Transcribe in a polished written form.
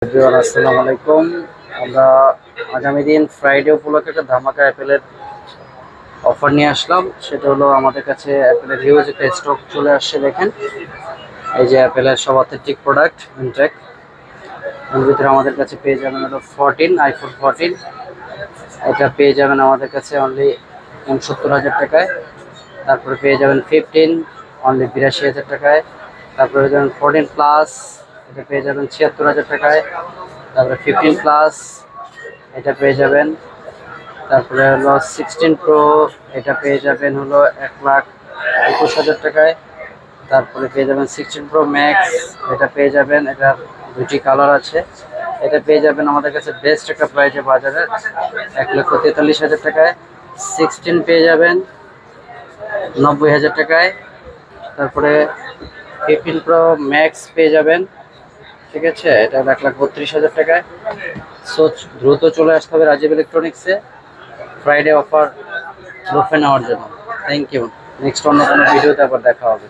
Everyone আসসালামু আলাইকুম। আমরা আগামী দিন ফ্রাইডে উপলক্ষে একটা ধামাকা অ্যাপেলের অফার নিয়ে আসলাম। সেটা হলো আমাদের কাছে অ্যাপেলের হিউজ একটা স্টক চলে আসছে। দেখেন, এই যে অ্যাপেলের সব অথেন্টিক প্রোডাক্ট ইনটেক, এর ভিতরে আমাদের কাছে পেয়ে যাবেন হলো আইফোন 14। এটা পেয়ে যাবেন আমাদের কাছে অনলি ৬৯,০০০ টাকায়। তারপরে পেয়ে যাবেন 15 অনলি ৮২,০০০ টাকায়। তারপরে পেয়ে যাবেন 14 প্লাস, এটা পেয়ে যাবেন ৭৬,০০০ টাকায়। তারপরে 15 প্লাস, এটা পেয়ে যাবেন। তারপরে হলো 16 প্রো, এটা পেয়ে যাবেন হলো ১,২১,০০০ টাকায়। তারপরে পেয়ে যাবেন 16 প্রো ম্যাক্স, এটা পেয়ে যাবেন, এটা দুটি কালার আছে। এটা পেয়ে যাবেন আমাদের কাছে বেস্ট একটা প্রাইজে বাজারে ১,৪৩,০০০ টাকায়। 16 পেয়ে যাবেন ৯০,০০০ টাকায়। তারপরে 15 প্রো ম্যাক্স পেয়ে যাবেন, ঠিক আছে, এটা ১,৩২,০০০ টাকায়। সো দ্রুত চলে আসতে হবে রাজীব ইলেকট্রনিক্সে ফ্রাইডে অফার লুফে নেওয়ার জন্য। Thank you. নেক্সট অন্য কোনো ভিডিওতে আবার দেখা হবে।